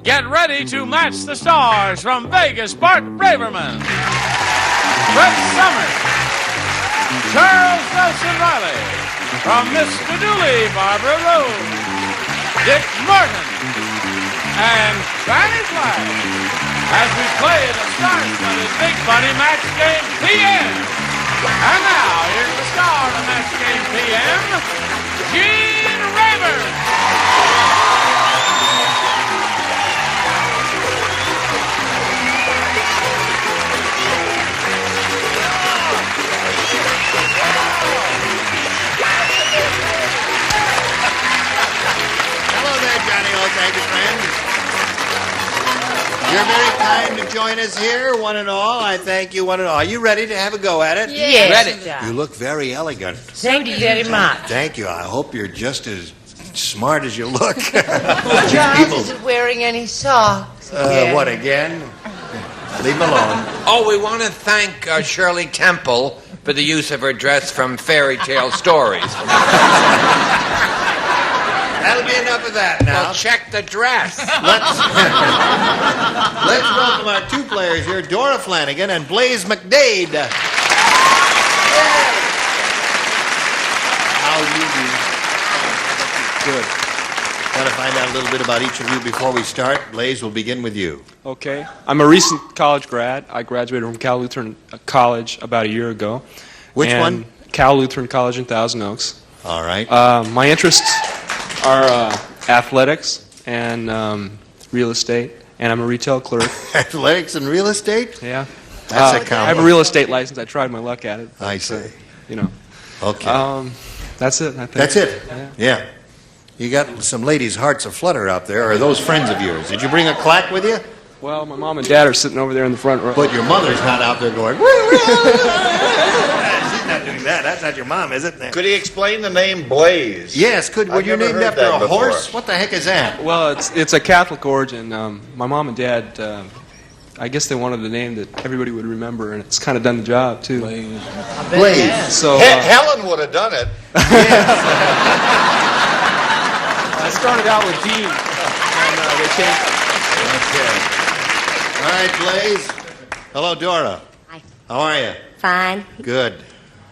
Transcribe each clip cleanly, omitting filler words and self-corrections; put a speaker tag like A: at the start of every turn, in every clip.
A: Get ready to match the stars from Vegas, Bart Braverman, Fred Summers, Charles Nelson Riley, from Mr. Dooley, Barbara Rose, Dick Martin, and Fanny Flagg, as we play the star-studded Big Money Match Game PM. And now, here's the star of Match Game PM, Gene Rayburn.
B: Hello there, Johnny O. Thank you, friend. You're very kind to join us here, one and all. I thank you, one and all. Are you ready to have a go at it?
C: Yes.
D: Ready.
B: You look very elegant.
C: Thank you very much.
B: Thank you. I hope you're just as smart as you look.
C: Charles isn't wearing any socks.
B: What, again? Leave him alone.
D: Oh, we want to thank Shirley Temple for the use of her dress from Fairy Tale Stories.
B: That'll be enough of that now.
D: Well, check the dress.
B: Let's welcome our two players here, Dora Flanagan and Blaze McDade. How you do? Good. Want to find out a little bit about each of you before we start? Blaze, we'll begin with you.
E: Okay. I'm a recent college grad. I graduated from Cal Lutheran College about a year ago.
B: Which one?
E: Cal Lutheran College in Thousand Oaks.
B: All right.
E: My interests are athletics and real estate, and I'm a retail clerk.
B: Athletics and real estate?
E: Yeah.
B: That's a combo.
E: I have a real estate license. I tried my luck at it.
B: I see.
E: You know.
B: Okay.
E: That's it, I think.
B: That's it?
E: Yeah.
B: Yeah. You got some ladies' hearts aflutter out there. Are those friends of yours? Did you bring a clack with you?
E: Well, my mom and dad are sitting over there in the front row.
B: But your mother's not out there going, she's not doing that. That's not your mom, is it?
F: Could he explain the name Blaze?
B: Yes, were
F: I've
B: you
F: never
B: named
F: heard
B: after
F: that
B: a
F: before.
B: horse? What the heck is that?
E: Well, it's a Catholic origin. My mom and dad, I guess they wanted a name that everybody would remember, and it's kind of done the job, too.
B: Blaze.
E: So
F: Helen would have done it.
E: I started out with Dean, and they changed it.
B: Okay. All right, Blaze. Hello, Dora.
G: Hi.
B: How are you?
G: Fine.
B: Good.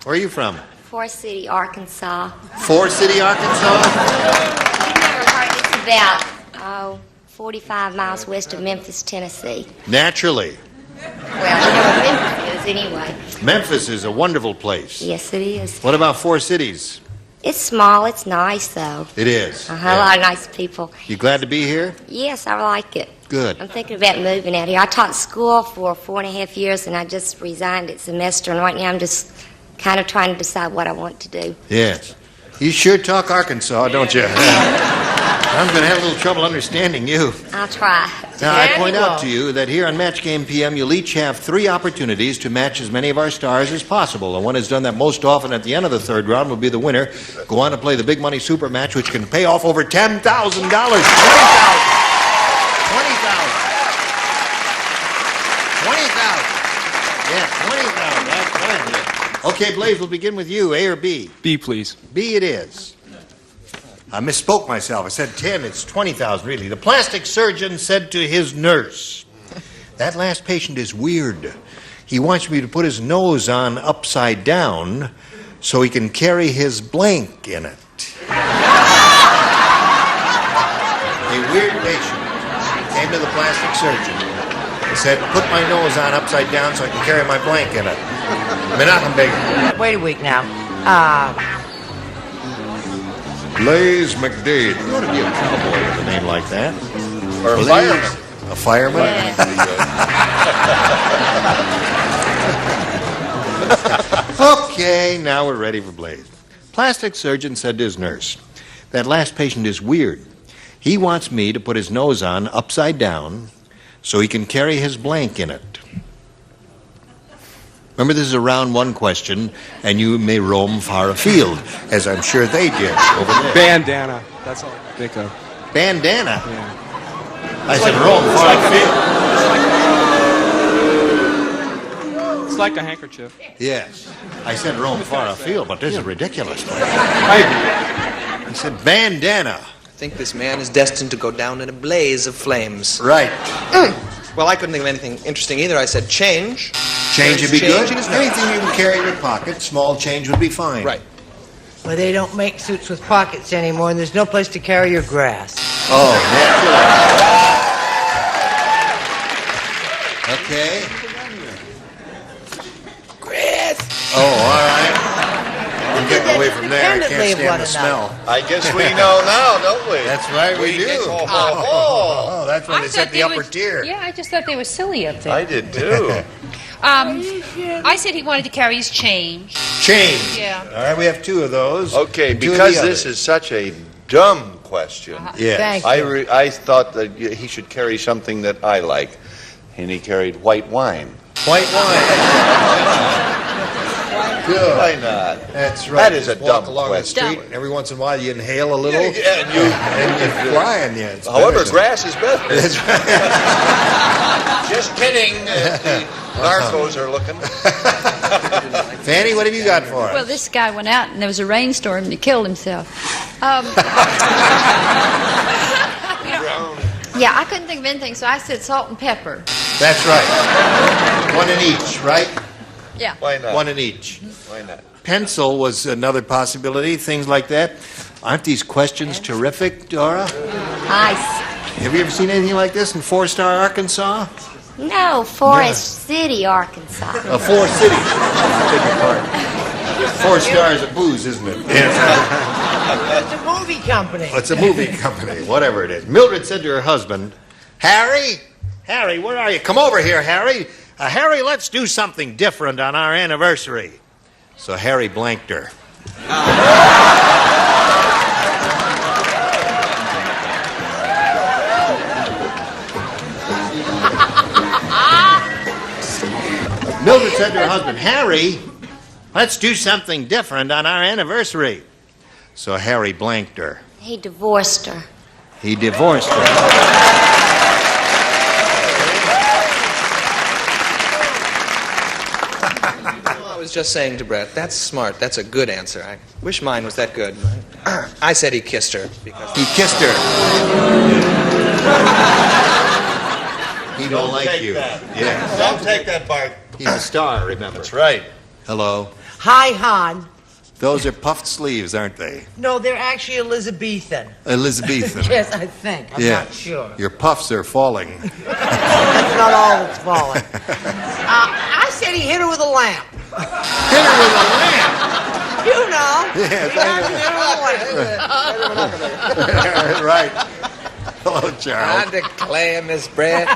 B: Where are you from?
G: Forest City, Arkansas.
B: Forest City, Arkansas?
G: You've never heard it's about, 45 miles west of Memphis, Tennessee.
B: Naturally.
G: Well, you know where Memphis is anyway.
B: Memphis is a wonderful place.
G: Yes, it is.
B: What about Four Cities?
G: It's small. It's nice, though.
B: It is.
G: A lot of nice people.
B: You glad to be here?
G: Yes, I like it.
B: Good.
G: I'm thinking about moving out here. I taught school for 4.5 years, and I just resigned at semester, and right now I'm just kind of trying to decide what I want to do.
B: Yes. You sure talk Arkansas, don't you? I'm going to have a little trouble understanding you.
G: I'll try.
B: Now, I point out to you that here on Match Game PM, you'll each have 3 opportunities to match as many of our stars as possible. The one who's done that most often at the end of the third round will be the winner. Go on to play the Big Money Super Match, which can pay off over $10,000. $20,000. Yeah, $20,000. That's right. Okay, Blaze, we'll begin with you. A or B?
E: B, please.
B: B it is. I misspoke myself. I said 10. It's 20,000, really. The plastic surgeon said to his nurse, "That last patient is weird. He wants me to put his nose on upside down so he can carry his blank in it." A weird patient came to the plastic surgeon and said, "Put my nose on upside down so I can carry my blank in it." Menachem Begin.
C: Wait a week now.
F: Blaze McDade.
B: You ought to be a cowboy with a name like that.
F: Or a
B: Blaze.
F: fireman.
B: A fireman? Okay, now we're ready for Blaze. Plastic surgeon said to his nurse, "That last patient is weird. He wants me to put his nose on upside down so he can carry his blank in it." Remember, this is a round 1 question, and you may roam far afield, as I'm sure they did over there.
E: Bandana. That's all I can think of.
B: Bandana?
E: Yeah.
B: I said roam far afield.
E: It's like a handkerchief.
B: Yes. I said roam far afield, but this is ridiculous.
E: I agree.
B: I said bandana.
E: think this man is destined to go down in a blaze of flames.
B: Right.
E: Well, I couldn't think of anything interesting either. I said change.
B: Change would be
E: Change
B: good.
E: in his
B: Anything you can carry in your pocket, small change would be fine.
E: Right.
C: Well, they don't make suits with pockets anymore, and there's no place to carry your grass.
B: Oh, yeah. Okay.
C: Grass!
B: Oh, all right. I'm getting away from there. I can't
C: Independently of
B: stand
C: one
B: the smell.
F: I guess we know now, don't we?
B: That's right, we do. Oh, that's when they set the upper tier.
H: Yeah, I just thought they were silly up there.
F: I did too.
H: I said he wanted to carry his change.
B: Change.
H: Yeah.
B: All right, we have two of those.
F: Okay,
B: Two of
F: because
B: the
F: this
B: others.
F: is such a dumb question,
B: Yes.
C: Thank you.
F: I thought that he should carry something that I like, and he carried white wine.
B: White wine. Good.
F: Why not?
B: That's right.
F: That is a
B: Just walk
F: dumb
B: along
F: question.
B: the street, and every once in a while you inhale a little,
F: Yeah, and you.
B: and you fly in the end.
F: However, grass is better.
B: That's right.
F: Just kidding. The narcos are looking.
B: Fanny, what have you got for us?
I: Well, this guy went out and there was a rainstorm and he killed himself. Yeah, I couldn't think of anything, so I said salt and pepper.
B: That's right. One in each, right?
I: Yeah.
F: Why not?
B: One in each.
F: Why not?
B: Pencil was another possibility, things like that. Aren't these questions terrific, Dora?
G: Nice.
B: Have you ever seen anything like this in Four Star, Arkansas?
G: No, Forest City, Arkansas.
B: Four Cities. Take your part. 4 stars of booze, isn't it? Yes.
C: It's a movie company.
B: It's a movie company, whatever it is. Mildred said to her husband, Harry, where are you? Come over here, Harry. Harry, let's do something different on our anniversary. So Harry blanked her. Mildred said to her husband, Harry, let's do something different on our anniversary. So Harry blanked her.
G: He divorced her.
B: He divorced her.
E: I was just saying to Brett, that's smart. That's a good answer. I wish mine was that good. I said he kissed her because
B: He kissed her. He don't like
F: Take
B: you.
F: that.
B: Yeah.
F: Don't take that, Bart.
B: He's a star, remember.
F: That's right.
B: Hello.
C: Hi, Han.
B: Those are puffed sleeves, aren't they?
C: No, they're actually Elizabethan.
B: Elizabethan.
C: Yes, I think. I'm
B: Yeah.
C: not sure.
B: Your puffs are falling.
C: That's not all that's falling. I said he hit her with a lamp.
B: Hit her with a lamp.
C: You know.
B: Yes,
C: He got hit with a lamp.
B: Right. Hello,
D: I
B: Charles.
D: declare, Miss Brett.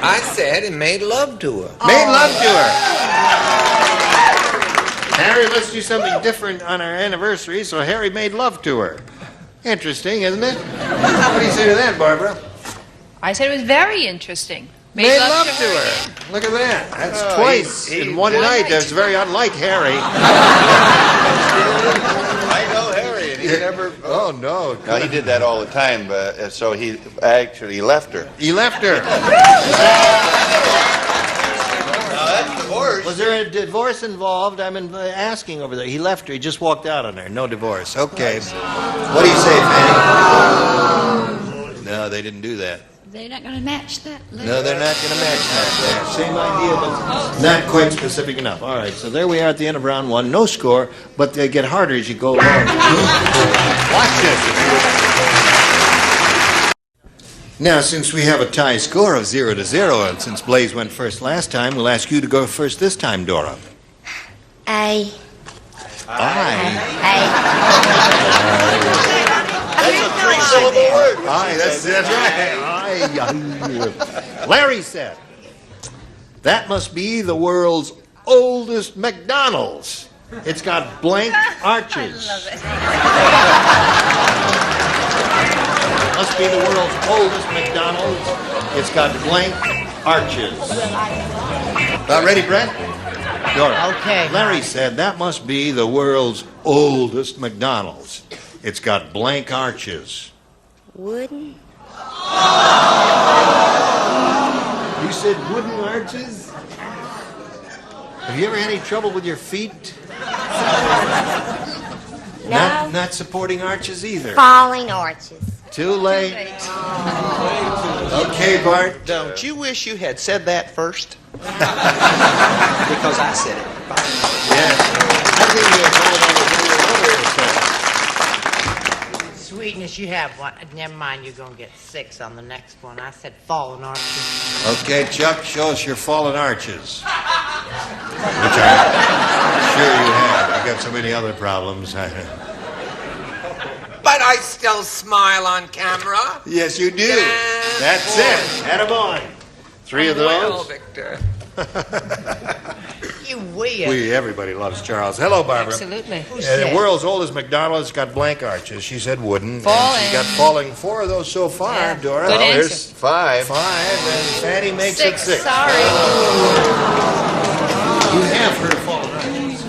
D: I said he made love to her.
B: Made love to her. Harry, let's do something different on our anniversary, so Harry made love to her. Interesting, isn't it? What do you say to that, Barbara?
H: I said it was very interesting.
B: Made love to her. Look at that. That's twice in one night. That's very unlike Harry.
F: I know Harry, and he never.
B: Oh, no.
F: No, he did that all the time, but so he actually left her.
B: He left her.
F: Now that's divorce.
B: Was there a divorce involved? I'm asking over there. He left her. He just walked out on her. No divorce. Okay. What do you say, Fanny? No, they didn't do that.
I: They're not going to match that.
B: No, they're not going to match that. Same idea, but not quite specific enough. All right, so there we are at the end of round one. No score, but they get harder as you go along. Watch this. Now, since we have a tie score of 0-0, and since Blaze went first last time, we'll ask you to go first this time, Dora.
G: I.
F: That's a three-syllable word.
B: That's right. Larry said, that must be the world's oldest McDonald's. It's got blank arches. Must be the world's oldest McDonald's. It's got blank arches. About ready, Brett? Dora.
C: Okay.
B: Larry said, that must be the world's oldest McDonald's. It's got blank arches.
G: Wooden?
B: You said wooden arches? Have you ever had any trouble with your feet?
G: No.
B: Not supporting arches either.
G: Falling arches.
B: Too late. Okay, Bart.
J: Don't you wish you had said that first? Because I said it.
B: Yes. I think
C: Sweetness, you have one. Never mind, you're going to get 6 on the next one. I said fallen arches.
B: Okay, Chuck, show us your fallen arches. Which I'm sure you have. I've got so many other problems.
D: But I still smile on camera.
B: Yes, you do.
D: Yes,
B: That's it. Add 'em on. 3 of
D: Well,
B: those.
D: Victor.
C: You weird.
B: Everybody loves Charles. Hello, Barbara.
H: Absolutely.
C: said?
B: The world's oldest McDonald's got blank arches. She said wooden.
H: Falling.
B: And she's got falling 4 of those so far,
H: Yeah.
B: Dora.
H: Good
B: Well,
H: answer.
B: there's 5. 5, and Fanny makes it 6.
I: Sorry.
B: You have her fallen arches.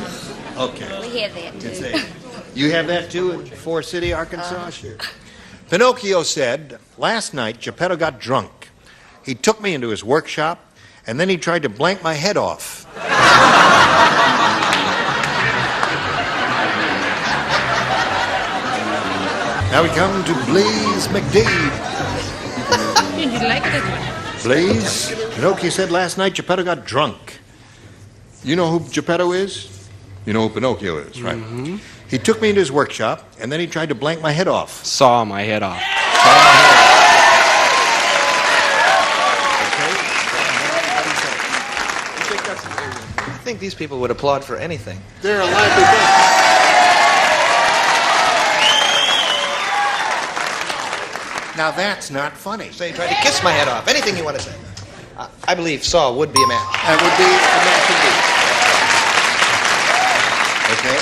B: Okay.
G: We have that
B: It's
G: too.
B: 8. You have that too in Forest City, Arkansas? Sure. Pinocchio said, last night Geppetto got drunk. He took me into his workshop, and then he tried to blank my head off. Now we come to Blaze McDade.
H: Did you like it?
B: Blaze, Pinocchio said last night Geppetto got drunk. You know who Geppetto is? You know who Pinocchio is, right? Mm-hmm. He took me into his workshop, and then he tried to blank my head off.
E: Saw my head off.
J: I think these people would applaud for anything.
B: They're a lively bunch. Now that's not funny.
J: Say, try to kiss my head off. Anything you want to say. I believe Saw would be a match.
B: That would be a match indeed. Okay?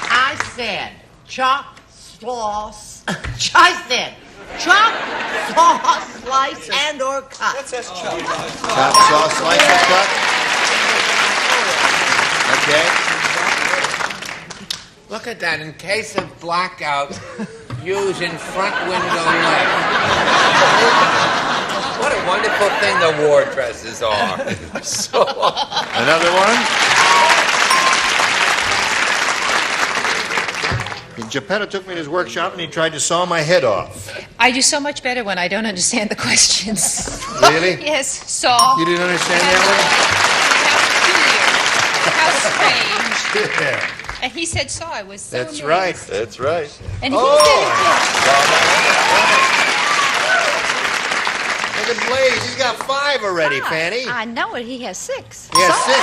C: I said chop, sauce. I said chop, sauce, slice, and or cut.
J: That says chop.
B: Chop, sauce, slice, and cut. Okay.
D: Look at that. In case of blackout, use in front window left. What a wonderful thing the war dresses are.
B: Another one. Geppetto took me to his workshop and he tried to saw my head off.
H: I do so much better when I don't understand the questions.
B: Really?
H: Yes, saw.
B: You didn't understand that
H: How peculiar. How strange.
B: one? Yeah.
H: And he said saw. I was so
B: That's
H: amazed.
B: right.
F: That's right.
H: And he said
B: Look at Blaze. He's got 5 already, Fanny.
I: I know it. He has 6.
B: He has
I: So-
B: 6.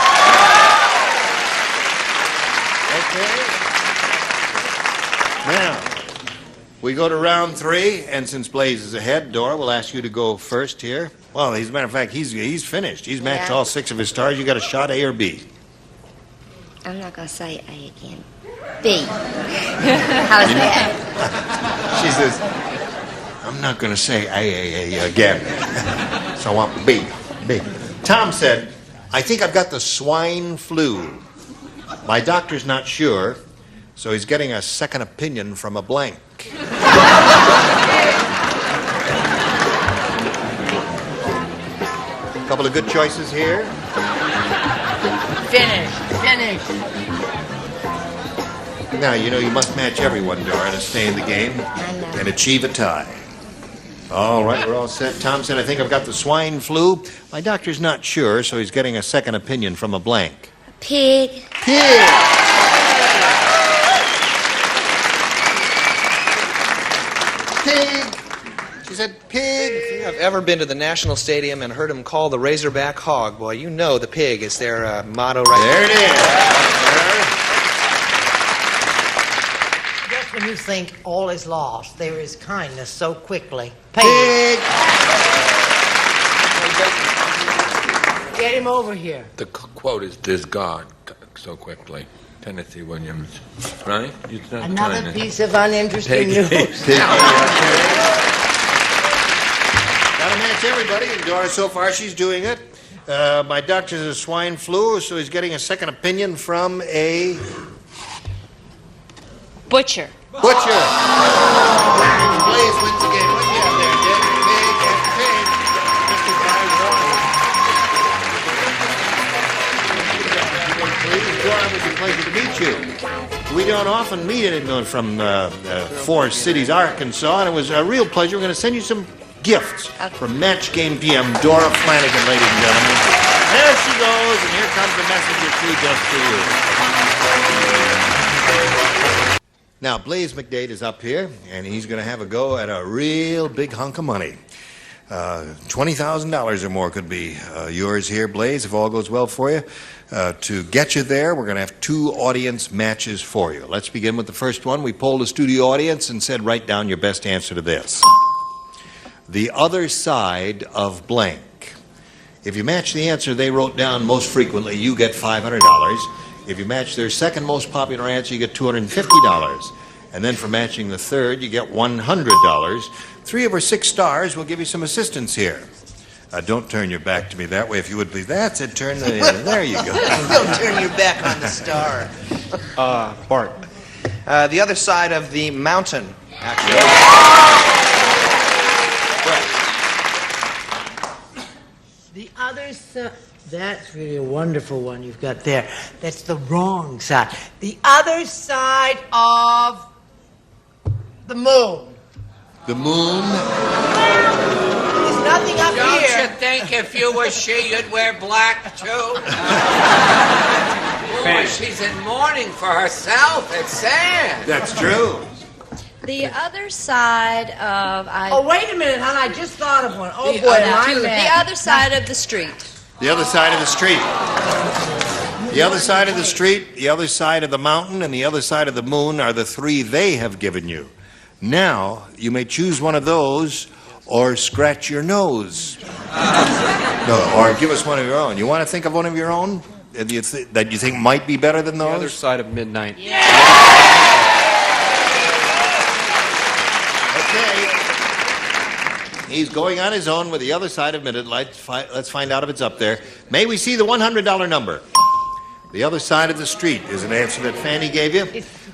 B: Okay. Now, we go to round 3, and since Blaze is ahead, Dora, we'll ask you to go first here. Well, as a matter of fact, he's finished. He's matched
G: Yeah.
B: all 6 of his stars. You got a shot, A or B.
G: I'm not going to say A again. B. How's that?
B: She says, I'm not going to say A again. So I want B. B. Tom said, I think I've got the swine flu. My doctor's not sure, so he's getting a second opinion from a blank. Couple of good choices here.
C: Finish.
B: Now, you know you must match everyone, Dora, to stay in the game
G: I know.
B: and achieve a tie. All right, we're all set. Tom said, I think I've got the swine flu. My doctor's not sure, so he's getting a second opinion from a blank.
G: Pig.
B: Pig! Pig! She said pig.
J: If you have ever been to the National Stadium and heard them call the Razorback hog, boy, you know the pig is their motto right
B: There it is.
C: Just when you think all is lost, there is kindness so quickly. Pig.
B: Pig!
C: Get him over here.
D: The quote is, "There's God," so quickly. Tennessee Williams, right? It's not
C: Another
D: kindness.
C: piece of uninteresting
D: Pig.
C: news.
B: Pig. Gotta match everybody, and Dora, so far, she's doing it. My doctor's a swine flu, so he's getting a second opinion from a
H: Butcher.
B: butcher. Blaze wins the game. What do you have there, Dick? Pig and pig. Mr. Please, Dora, it was a pleasure to meet you. Do we don't often meet anyone from Forest Cities, Arkansas, and it was a real pleasure. We're going to send you some gifts from Match Game PM, Dora Flanagan, ladies and gentlemen. There she goes, and here comes the messenger too, just for you. Now, Blaze McDade is up here, and he's going to have a go at a real big hunk of money. $20,000 or more could be yours here, Blaze, if all goes well for you. To get you there, we're going to have 2 audience matches for you. Let's begin with the first one. We polled a studio audience and said, write down your best answer to this. The other side of blank. If you match the answer they wrote down most frequently, you get $500. If you match their second most popular answer, you get $250. And then for matching the third, you get $100. 3 of our 6 stars will give you some assistance here. Don't turn your back to me that way, if you would, please. That's it. Turn the... there you go.
J: Don't turn your back on the star.
E: Bart.
J: The other side of the mountain, actually.
C: The other side. That's really a wonderful one you've got there. That's the wrong side. The other side of the moon.
B: The moon?
C: There's nothing up
D: Don't
C: here.
D: you think if you were she, you'd wear black too? Ooh, she's in mourning for herself. It's sad.
B: That's true.
I: The other side of
C: Oh, wait a minute, hon. I just thought of one. Oh,
I: the,
C: boy, am I
I: the
C: mad.
I: other side of the street.
B: The other side of the street. The other side of the street, the other side of the mountain, and the other side of the moon are the 3 they have given you. Now, you may choose one of those or scratch your nose. No, or give us one of your own. You want to think of one of your own that you think might be better than
E: The
B: those?
E: other side of midnight.
B: Okay. He's going on his own with the other side of midnight. Let's find out if it's up there. May we see the $100 number? The other side of the street is an answer that Fanny gave you.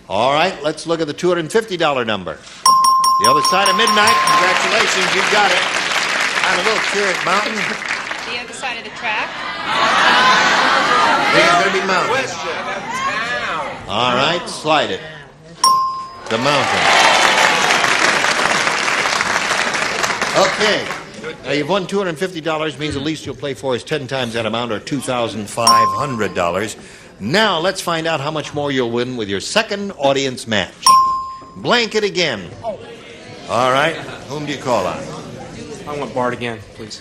B: All right, let's look at the $250 number. The other side of midnight. Congratulations, you've got it. On a little Current Mountain.
H: The other side of the track.
B: I think it's going to be mountain. All right, slide it. The mountain. Okay. Now, you've won $250, means the least you'll play for is 10 times that amount, or $2,500. Now, let's find out how much more you'll win with your second audience match. Blank it again. All right. Whom do you call on?
E: I want Bart again, please.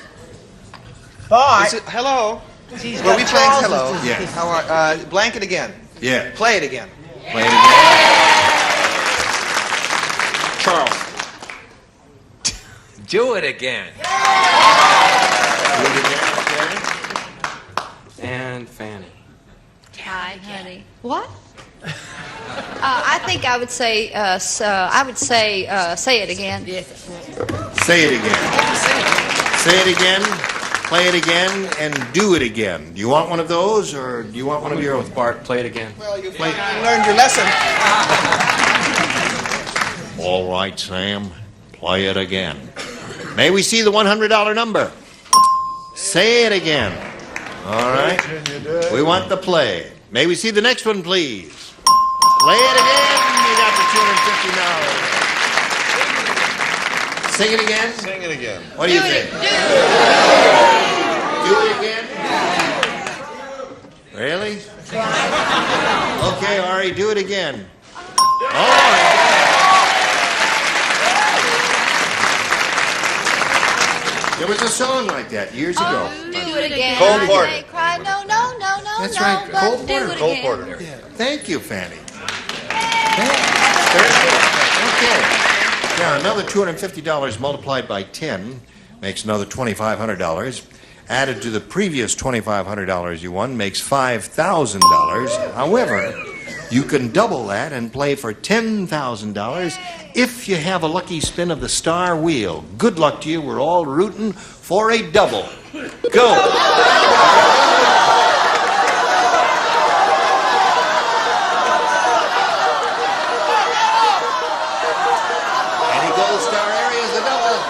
C: Bart.
J: Hello.
C: She's
J: Were
C: got
J: we playing
C: Charles'
J: hello?
B: Yes.
J: How are, blank it again.
B: Yeah.
J: Play it again.
B: Play it again.
E: Charles.
D: Do it again.
B: Do it again, okay.
E: And Fanny.
I: Hi, honey. What? I think I would say, say it again.
B: Say it again. Say it again. Play it again, and do it again. Do you want one of those, or do you want one of your own?
E: Bart, play it again.
J: Well, you learned your lesson.
B: All right, Sam. Play it again. May we see the $100 number? Say it again. All right. We want the play. May we see the next one, please? Play it again. You got the $250. Sing it again.
F: Sing it again.
B: What do you think? Do it again. Really? Okay, Ari, do it again. All right. There was a song like that years ago.
I: Do it again.
F: Cole Porter.
I: Say, cry, no, no, no, no,
B: That's
I: no,
B: right,
I: but
B: Cole
I: do
B: Porter.
I: it
F: Cole
I: again.
F: Porter.
B: Thank you, Fanny. Very good. Okay. Now, another $250 multiplied by 10 makes another $2,500. Added to the previous $2,500 you won makes $5,000. However, you can double that and play for $10,000 if you have a lucky spin of the star wheel. Good luck to you. We're all rooting for a double. Go. Any gold star area is a double.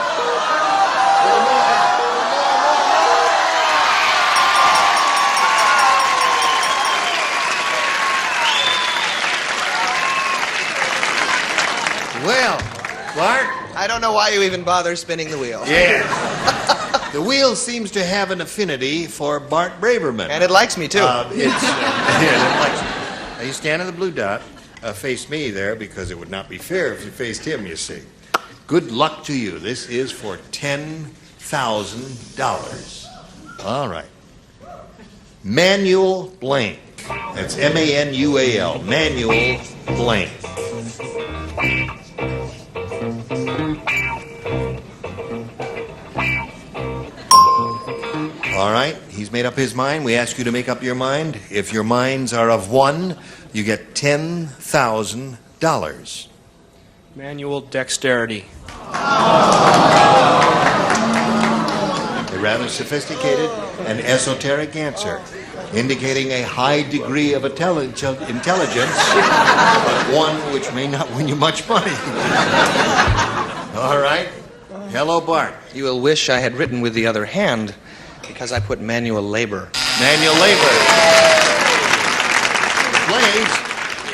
J: why you even bother spinning the wheel.
B: Yes. The wheel seems to have an affinity for Bart Braverman.
J: And it likes me, too.
B: Yeah, it likes me. Now, you stand on the blue dot. Face me there, because it would not be fair if you faced him, you see. Good luck to you. This is for $10,000. All right. Manuel Blank. That's M-A-N-U-A-L. Manuel Blank. All right, he's made up his mind. We ask you to make up your mind. If your minds are of one, you get $10,000.
E: Manual dexterity.
B: A rather sophisticated and esoteric answer, indicating a high degree of intelligence, but one which may not win you much money. All right. Hello, Bart.
J: You will wish I had written with the other hand, because I put manual labor.
B: Manual labor. Blaze,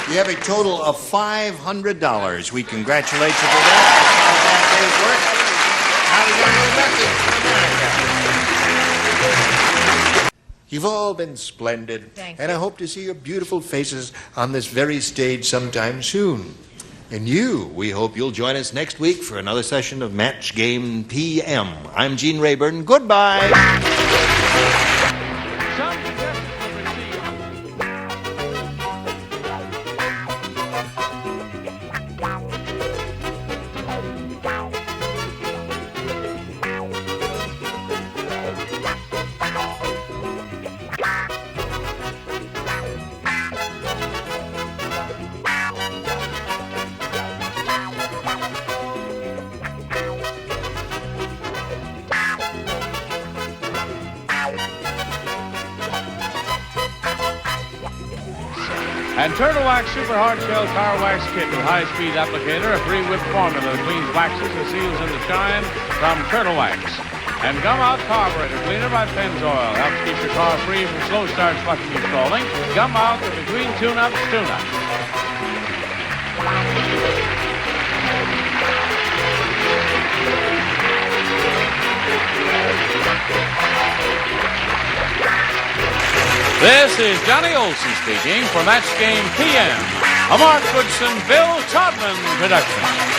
B: you have a total of $500. We congratulate you for that. How did you America? You've all been splendid.
C: Thank
B: and
C: you.
B: I hope to see your beautiful faces on this very stage sometime soon. And we hope you'll join us next week for another session of Match Game PM. I'm Gene Rayburn. Goodbye.
A: Some suggestions were received. And Turtle Wax Super Hard Shell Car Wax Kit with high-speed applicator, a free whip formula that cleans waxes, the seals, and the shine from Turtle Wax. And Gum Out Carburetor Cleaner by Pennzoil helps keep your car free from slow start, spucking, and stalling. Gum Out, the between tune-ups, tune-ups. This is Johnny Olson speaking for Match Game PM, a Mark Goodson, Bill Todman production.